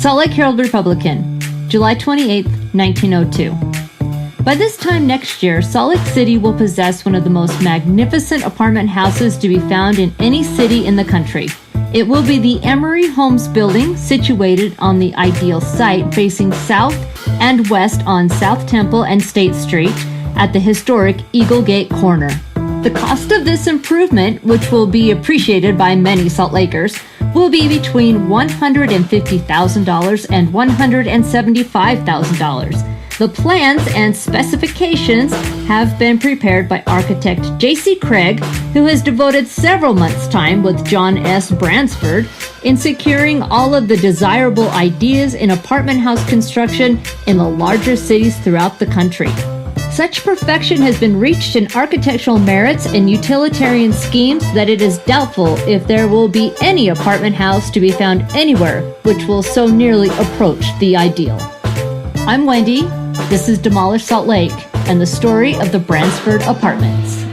Salt Lake Herald-Republican, July 28, 1902. By this time next year, Salt Lake City will possess one of the most magnificent apartment houses to be found in any city in the country. It will be the Emery Holmes building, situated on the ideal site facing south and west on South Temple and State Street at the historic Eagle Gate corner. The cost of this improvement, which will be appreciated by many Salt Lakers, will be between $150,000 and $175,000. The plans and specifications have been prepared by architect J.C. Craig, who has devoted several months' time with John S. Bransford in securing all of the desirable ideas in apartment house construction in the larger cities throughout the country. Such perfection has been reached in architectural merits and utilitarian schemes that it is doubtful if there will be any apartment house to be found anywhere which will so nearly approach the ideal. I'm Wendy. This is Demolish Salt Lake and the story of the Bransford Apartments.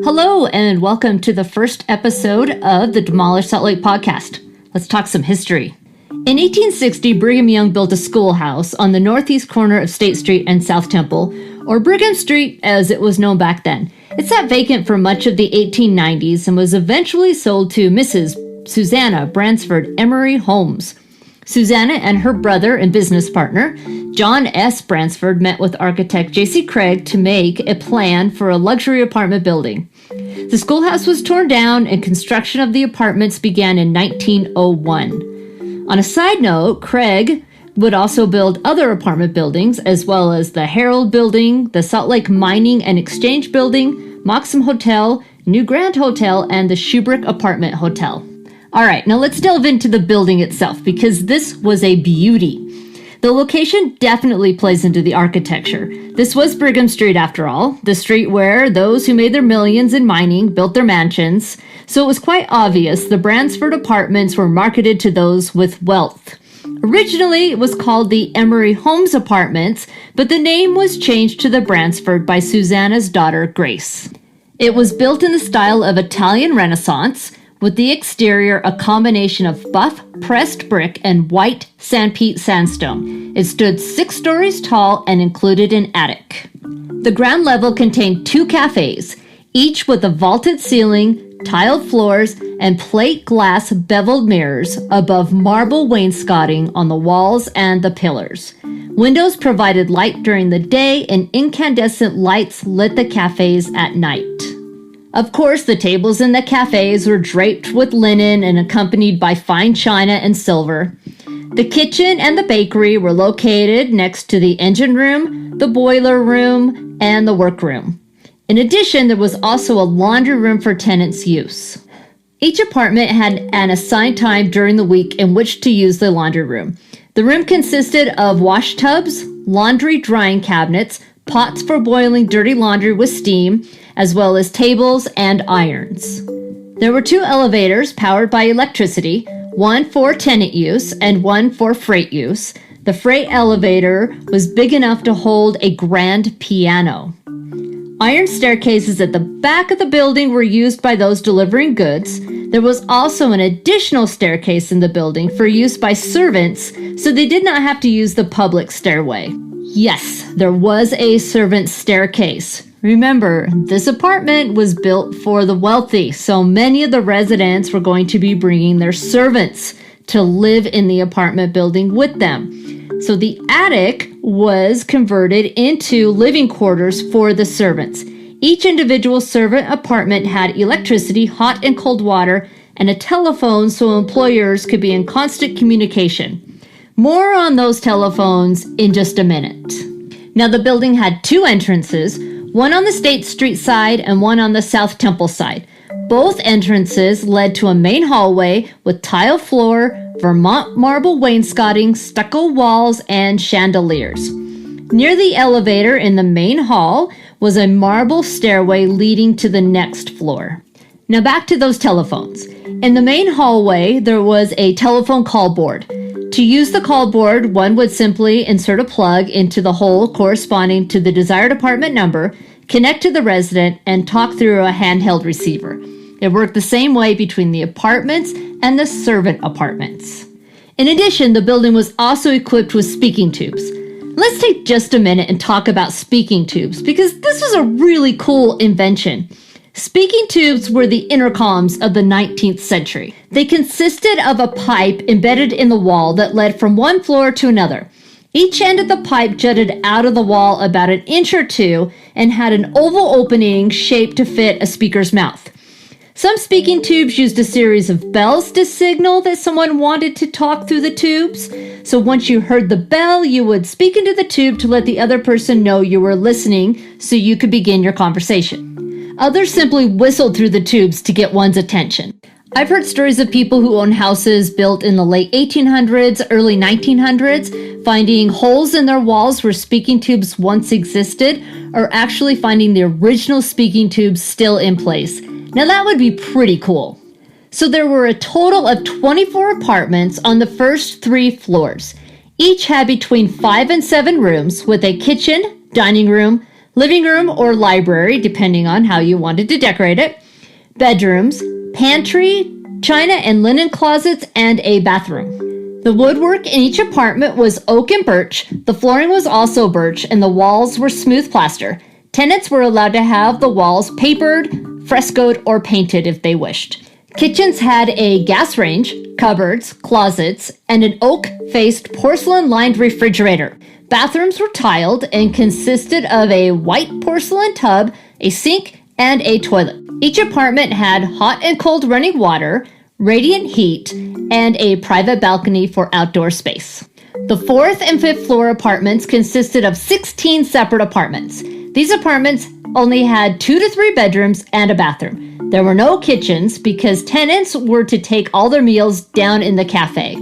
Hello and welcome to the first episode of the Demolish Salt Lake podcast. Let's talk some history. In 1860, Brigham Young built a schoolhouse on the northeast corner of State Street and South Temple, or Brigham Street as it was known back then. It sat vacant for much of the 1890s and was eventually sold to Mrs. Susanna Bransford Emery Holmes. Susanna and her brother and business partner, John S. Bransford, met with architect J.C. Craig to make a plan for a luxury apartment building. The schoolhouse was torn down and construction of the apartments began in 1901. On a side note, Craig would also build other apartment buildings, as well as the Herald Building, the Salt Lake Mining and Exchange Building, Moxham Hotel, New Grand Hotel, and the Shubrick Apartment Hotel. All right, now let's delve into the building itself, because this was a beauty. The location definitely plays into the architecture. This was Brigham Street, after all, the street where those who made their millions in mining built their mansions, so it was quite obvious the Bransford Apartments were marketed to those with wealth. Originally, it was called the Emery Holmes Apartments, but the name was changed to the Bransford by Susanna's daughter, Grace. It was built in the style of Italian Renaissance, with the exterior a combination of buff pressed brick and white sandpeat sandstone. It stood 6 stories tall and included an attic. The ground level contained 2 cafes, each with a vaulted ceiling, tiled floors, and plate glass beveled mirrors above marble wainscoting on the walls and the pillars. Windows provided light during the day, and incandescent lights lit the cafes at night. Of course, the tables in the cafes were draped with linen and accompanied by fine china and silver. The kitchen and the bakery were located next to the engine room, the boiler room, and the workroom. In addition, there was also a laundry room for tenants' use. Each apartment had an assigned time during the week in which to use the laundry room. The room consisted of wash tubs, laundry drying cabinets, pots for boiling dirty laundry with steam, as well as tables and irons. There were 2 elevators powered by electricity, one for tenant use and one for freight use. The freight elevator was big enough to hold a grand piano. Iron staircases at the back of the building were used by those delivering goods. There was also an additional staircase in the building for use by servants, so they did not have to use the public stairway. Yes, there was a servant staircase. Remember, this apartment was built for the wealthy, so many of the residents were going to be bringing their servants to live in the apartment building with them. So the attic was converted into living quarters for the servants. Each individual servant apartment had electricity, hot and cold water, and a telephone so employers could be in constant communication. More on those telephones in just a minute. Now, the building had 2 entrances, one on the State Street side and one on the South Temple side. Both entrances led to a main hallway with tile floor, Vermont marble wainscoting, stucco walls, and chandeliers. Near the elevator in the main hall was a marble stairway leading to the next floor. Now back to those telephones. In the main hallway, there was a telephone call board. To use the call board, one would simply insert a plug into the hole corresponding to the desired apartment number, connect to the resident, and talk through a handheld receiver. It worked the same way between the apartments and the servant apartments. In addition, the building was also equipped with speaking tubes. Let's take just a minute and talk about speaking tubes, because this was a really cool invention. Speaking tubes were the intercoms of the 19th century. They consisted of a pipe embedded in the wall that led from one floor to another. Each end of the pipe jutted out of the wall about an inch or two and had an oval opening shaped to fit a speaker's mouth. Some speaking tubes used a series of bells to signal that someone wanted to talk through the tubes. So once you heard the bell, you would speak into the tube to let the other person know you were listening so you could begin your conversation. Others simply whistled through the tubes to get one's attention. I've heard stories of people who own houses built in the late 1800s, early 1900s, finding holes in their walls where speaking tubes once existed, or actually finding the original speaking tubes still in place. Now that would be pretty cool. So there were a total of 24 apartments on the first 3 floors. Each had between 5 and 7 rooms with a kitchen, dining room, living room, or library, depending on how you wanted to decorate it, bedrooms, pantry, china and linen closets, and a bathroom. The woodwork in each apartment was oak and birch, the flooring was also birch, and the walls were smooth plaster. Tenants were allowed to have the walls papered, frescoed, or painted if they wished. Kitchens had a gas range, cupboards, closets, and an oak-faced porcelain-lined refrigerator. Bathrooms were tiled and consisted of a white porcelain tub, a sink, and a toilet. Each apartment had hot and cold running water, radiant heat, and a private balcony for outdoor space. The 4th and 5th floor apartments consisted of 16 separate apartments. These apartments only had 2 to 3 bedrooms and a bathroom. There were no kitchens because tenants were to take all their meals down in the cafe.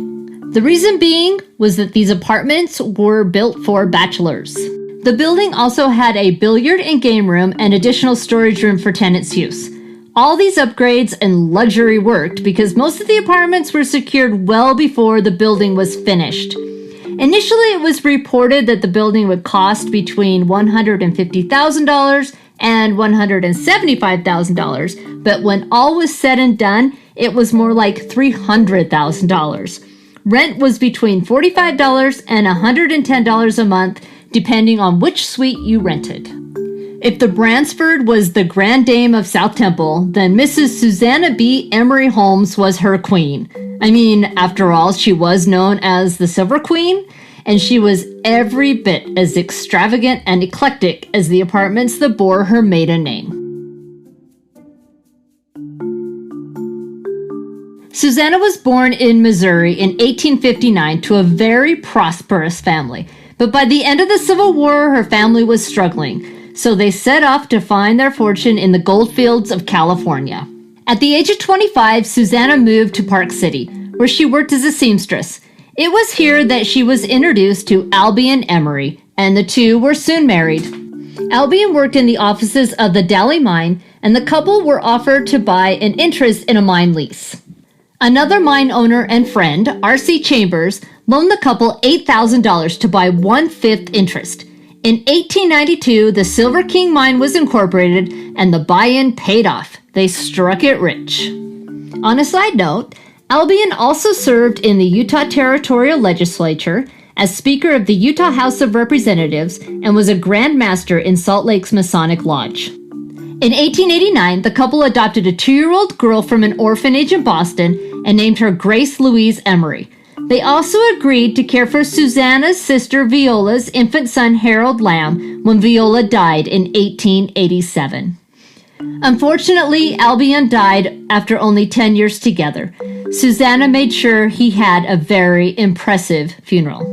The reason being was that these apartments were built for bachelors. The building also had a billiard and game room and additional storage room for tenants' use. All these upgrades and luxury worked because most of the apartments were secured well before the building was finished. Initially, it was reported that the building would cost between $150,000 and $175,000, but when all was said and done, it was more like $300,000. Rent was between $45 and $110 a month, depending on which suite you rented. If the Bransford was the Grand Dame of South Temple, then Mrs. Susanna B. Emery Holmes was her queen. I mean, after all, she was known as the Silver Queen, and she was every bit as extravagant and eclectic as the apartments that bore her maiden name. Susanna was born in Missouri in 1859 to a very prosperous family, but by the end of the Civil War, her family was struggling. So they set off to find their fortune in the goldfields of California. At the age of 25, Susanna moved to Park City, where she worked as a seamstress. It was here that she was introduced to Albion Emery, and the two were soon married. Albion worked in the offices of the Daly Mine, and the couple were offered to buy an interest in a mine lease. Another mine owner and friend, R.C. Chambers, loaned the couple $8,000 to buy 1/5 interest. In 1892, the Silver King Mine was incorporated, and the buy-in paid off. They struck it rich. On a side note, Albion also served in the Utah Territorial Legislature as Speaker of the Utah House of Representatives and was a Grand Master in Salt Lake's Masonic Lodge. In 1889, the couple adopted a 2-year-old girl from an orphanage in Boston and named her Grace Louise Emery. They also agreed to care for Susanna's sister Viola's infant son Harold Lamb when Viola died in 1887. Unfortunately, Albion died after only 10 years together. Susanna made sure he had a very impressive funeral.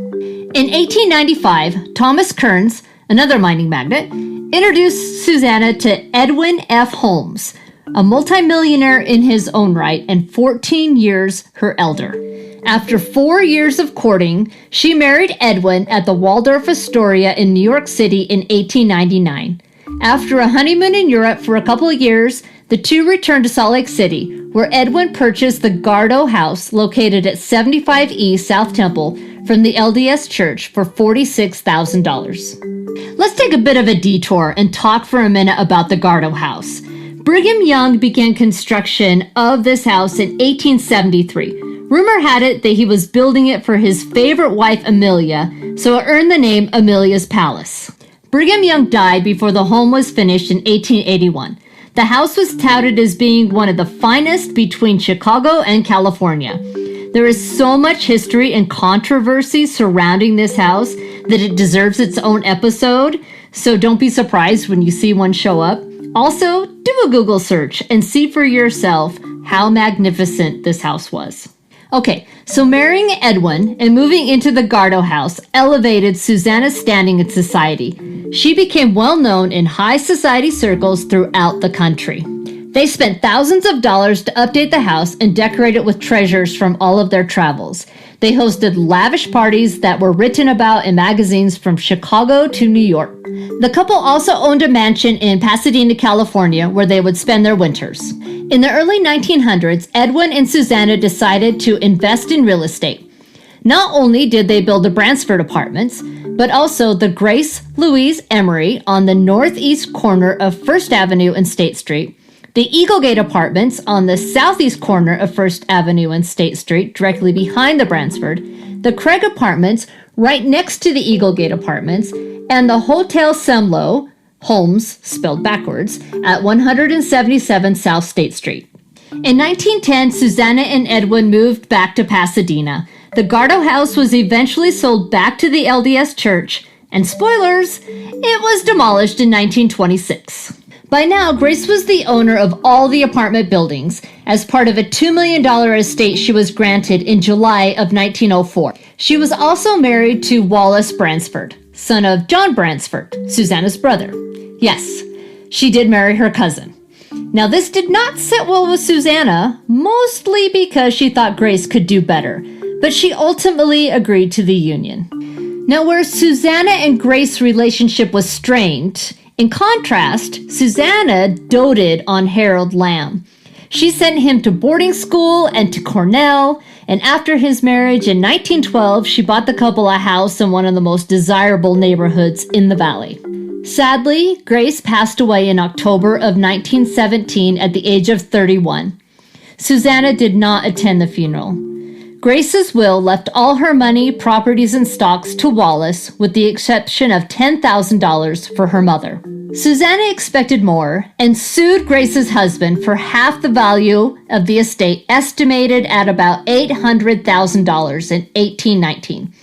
In 1895, Thomas Kearns, another mining magnate, introduced Susanna to Edwin F. Holmes, a multimillionaire in his own right and 14 years her elder. After 4 years of courting, she married Edwin at the Waldorf Astoria in New York City in 1899. After a honeymoon in Europe for a couple of years, the two returned to Salt Lake City, where Edwin purchased the Gardo House located at 75 East South Temple, from the LDS Church for $46,000. Let's take a bit of a detour and talk for a minute about the Gardo House. Brigham Young began construction of this house in 1873. Rumor had it that he was building it for his favorite wife, Amelia, so it earned the name Amelia's Palace. Brigham Young died before the home was finished in 1881. The house was touted as being one of the finest between Chicago and California. There is so much history and controversy surrounding this house that it deserves its own episode, so don't be surprised when you see one show up. Also, do a Google search and see for yourself how magnificent this house was. Okay, so marrying Edwin and moving into the Gardo House elevated Susanna's standing in society. She became well known in high society circles throughout the country. They spent thousands of dollars to update the house and decorate it with treasures from all of their travels. They hosted lavish parties that were written about in magazines from Chicago to New York. The couple also owned a mansion in Pasadena, California, where they would spend their winters. In the early 1900s, Edwin and Susanna decided to invest in real estate. Not only did they build the Bransford apartments, but also the Grace Louise Emery on the northeast corner of First Avenue and State Street, the Eaglegate Apartments on the southeast corner of First Avenue and State Street, directly behind the Bransford, the Craig Apartments right next to the Eaglegate Apartments, and the Hotel Semlo, Holmes, spelled backwards, at 177 South State Street. In 1910, Susanna and Edwin moved back to Pasadena. The Gardo House was eventually sold back to the LDS Church, and spoilers, it was demolished in 1926. By now, Grace was the owner of all the apartment buildings as part of a $2 million estate she was granted in July of 1904. She was also married to Wallace Bransford, son of John Bransford, Susanna's brother. Yes, she did marry her cousin. Now, this did not sit well with Susanna, mostly because she thought Grace could do better, but she ultimately agreed to the union. Now, where Susanna and Grace's relationship was strained, in contrast, Susanna doted on Harold Lamb. She sent him to boarding school and to Cornell, and after his marriage in 1912, she bought the couple a house in one of the most desirable neighborhoods in the valley. Sadly, Grace passed away in October of 1917 at the age of 31. Susanna did not attend the funeral. Grace's will left all her money, properties, and stocks to Wallace, with the exception of $10,000 for her mother. Susanna expected more and sued Grace's husband for half the value of the estate, estimated at about $800,000 in 1819.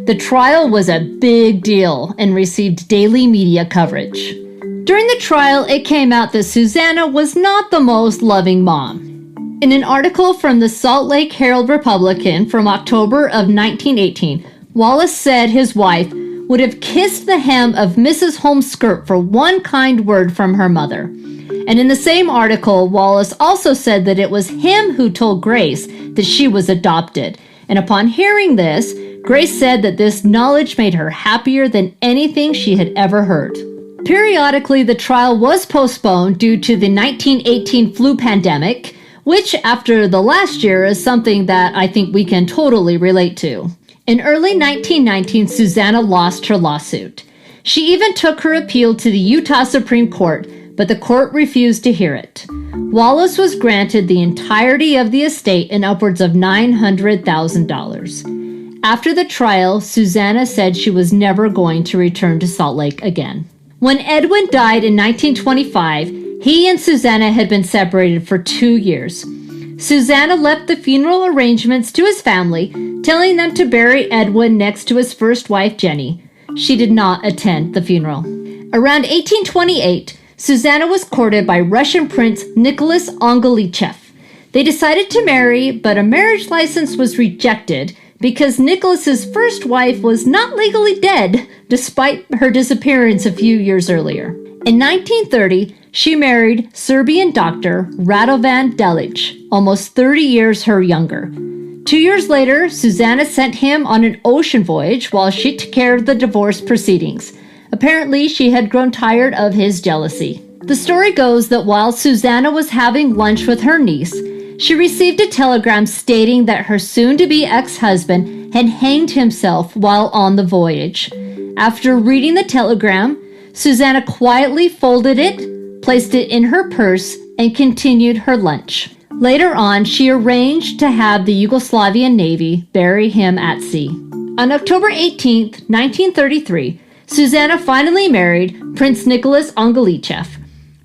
The trial was a big deal and received daily media coverage. During the trial, it came out that Susanna was not the most loving mom. In an article from the Salt Lake Herald-Republican from October of 1918, Wallace said his wife would have kissed the hem of Mrs. Holmes' skirt for one kind word from her mother. And in the same article, Wallace also said that it was him who told Grace that she was adopted. And upon hearing this, Grace said that this knowledge made her happier than anything she had ever heard. Periodically, the trial was postponed due to the 1918 flu pandemic, which after the last year is something that I think we can totally relate to. In early 1919, Susanna lost her lawsuit. She even took her appeal to the Utah Supreme Court, but the court refused to hear it. Wallace was granted the entirety of the estate and upwards of $900,000. After the trial, Susanna said she was never going to return to Salt Lake again. When Edwin died in 1925, he and Susanna had been separated for 2 years. Susanna left the funeral arrangements to his family, telling them to bury Edwin next to his first wife, Jenny. She did not attend the funeral. Around 1828, Susanna was courted by Russian Prince Nicholas Engalitcheff. They decided to marry, but a marriage license was rejected because Nicholas's first wife was not legally dead, despite her disappearance a few years earlier. In 1930, she married Serbian doctor Radovan Delitch, almost 30 years her younger. 2 years later, Susanna sent him on an ocean voyage while she took care of the divorce proceedings. Apparently, she had grown tired of his jealousy. The story goes that while Susanna was having lunch with her niece, she received a telegram stating that her soon-to-be ex-husband had hanged himself while on the voyage. After reading the telegram, Susanna quietly folded it, placed it in her purse, and continued her lunch. Later on, she arranged to have the Yugoslavian Navy bury him at sea. On October 18, 1933, Susanna finally married Prince Nicholas Engalitcheff,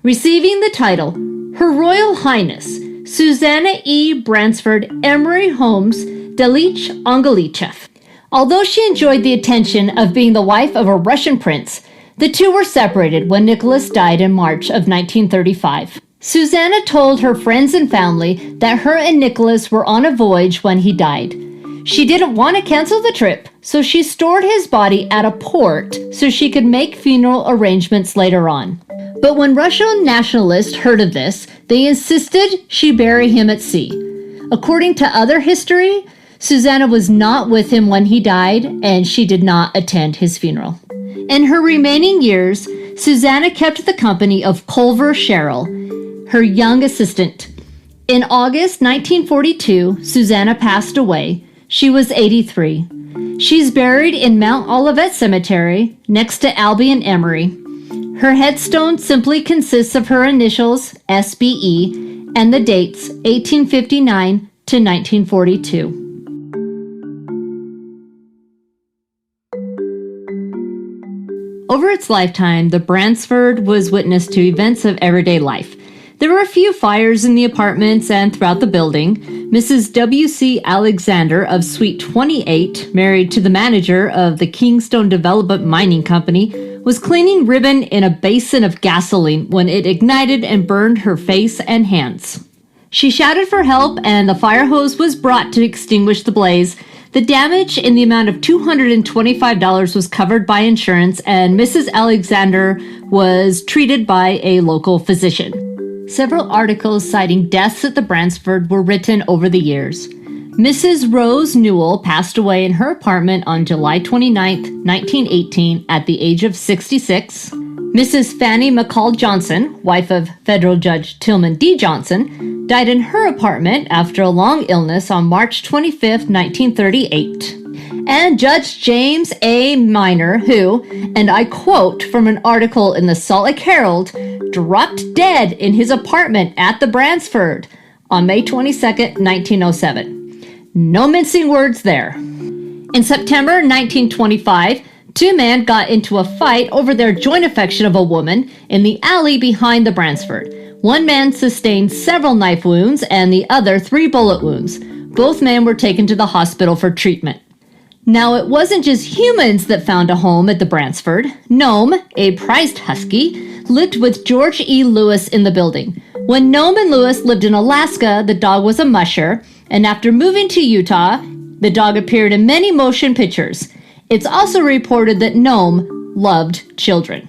receiving the title Her Royal Highness Susanna E. Bransford Emery Holmes Delitch Engalitcheff. Although she enjoyed the attention of being the wife of a Russian prince, the two were separated when Nicholas died in March of 1935. Susanna told her friends and family that her and Nicholas were on a voyage when he died. She didn't want to cancel the trip, so she stored his body at a port so she could make funeral arrangements later on. But when Russian nationalists heard of this, they insisted she bury him at sea. According to other history, Susanna was not with him when he died, and she did not attend his funeral. In her remaining years, Susanna kept the company of Culver Sherrill, her young assistant. In August 1942, Susanna passed away. She was 83. She's buried in Mount Olivet Cemetery next to Albie and Emery. Her headstone simply consists of her initials, SBE, and the dates 1859 to 1942. Over its lifetime, the Bransford was witness to events of everyday life. There were a few fires in the apartments and throughout the building. Mrs. W.C. Alexander of Suite 28, married to the manager of the Kingstone Development Mining Company, was cleaning ribbon in a basin of gasoline when it ignited and burned her face and hands. She shouted for help, and the fire hose was brought to extinguish the blaze. The damage in the amount of $225 was covered by insurance, and Mrs. Alexander was treated by a local physician. Several articles citing deaths at the Bransford were written over the years. Mrs. Rose Newell passed away in her apartment on July 29, 1918, at the age of 66. Mrs. Fanny McCall Johnson, wife of federal Judge Tillman D. Johnson, died in her apartment after a long illness on March 25, 1938. And Judge James A. Minor, who, and I quote from an article in the Salt Lake Herald, dropped dead in his apartment at the Bransford on May 22, 1907. No mincing words there. In September 1925, two men got into a fight over their joint affection of a woman in the alley behind the Bransford. One man sustained several knife wounds and the other 3 bullet wounds. Both men were taken to the hospital for treatment. Now, it wasn't just humans that found a home at the Bransford. Gnome, a prized husky, lived with George E. Lewis in the building. When Gnome and Lewis lived in Alaska, the dog was a musher, and after moving to Utah, the dog appeared in many motion pictures. It's also reported that Gnome loved children.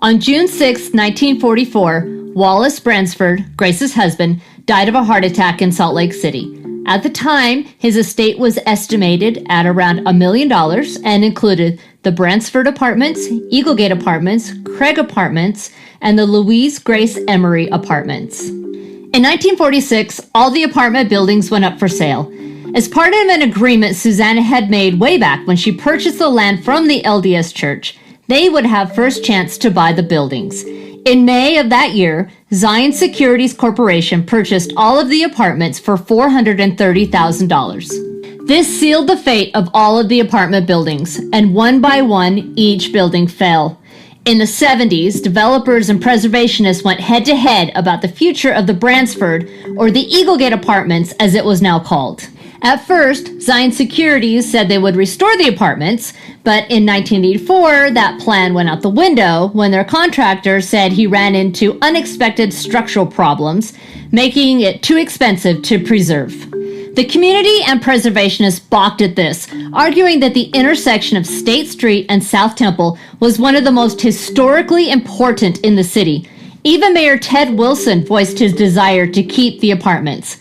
On June 6, 1944, Wallace Bransford, Grace's husband, died of a heart attack in Salt Lake City. At the time, his estate was estimated at around $1 million and included the Bransford Apartments, Eaglegate Apartments, Craig Apartments, and the Louise Grace Emery Apartments. In 1946, all the apartment buildings went up for sale. As part of an agreement Susanna had made way back when she purchased the land from the LDS Church, they would have first chance to buy the buildings. In May of that year, Zion Securities Corporation purchased all of the apartments for $430,000. This sealed the fate of all of the apartment buildings, and one by one, each building fell. In the 70s, developers and preservationists went head-to-head about the future of the Bransford, or the Eaglegate Apartments as it was now called. At first, Zion Securities said they would restore the apartments, but in 1984, that plan went out the window when their contractor said he ran into unexpected structural problems, making it too expensive to preserve. The community and preservationists balked at this, arguing that the intersection of State Street and South Temple was one of the most historically important in the city. Even Mayor Ted Wilson voiced his desire to keep the apartments.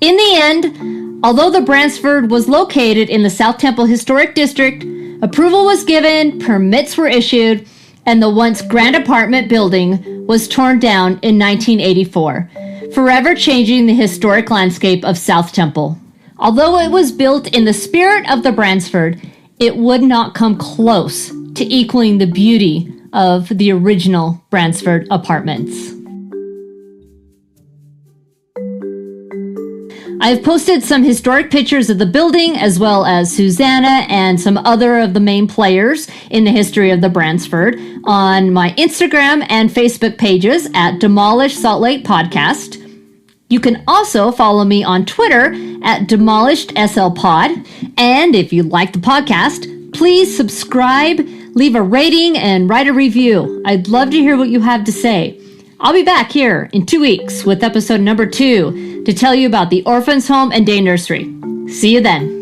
In the end, although the Bransford was located in the South Temple Historic District, approval was given, permits were issued, and the once grand apartment building was torn down in 1984, forever changing the historic landscape of South Temple. Although it was built in the spirit of the Bransford, it would not come close to equaling the beauty of the original Bransford apartments. I've posted some historic pictures of the building, as well as Susanna and some other of the main players in the history of the Bransford, on my Instagram and Facebook pages at Demolished Salt Lake Podcast. You can also follow me on Twitter at DemolishedSLPod. And if you like the podcast, please subscribe, leave a rating, and write a review. I'd love to hear what you have to say. I'll be back here in 2 weeks with episode number 2 to tell you about the Orphans Home and Day Nursery. See you then.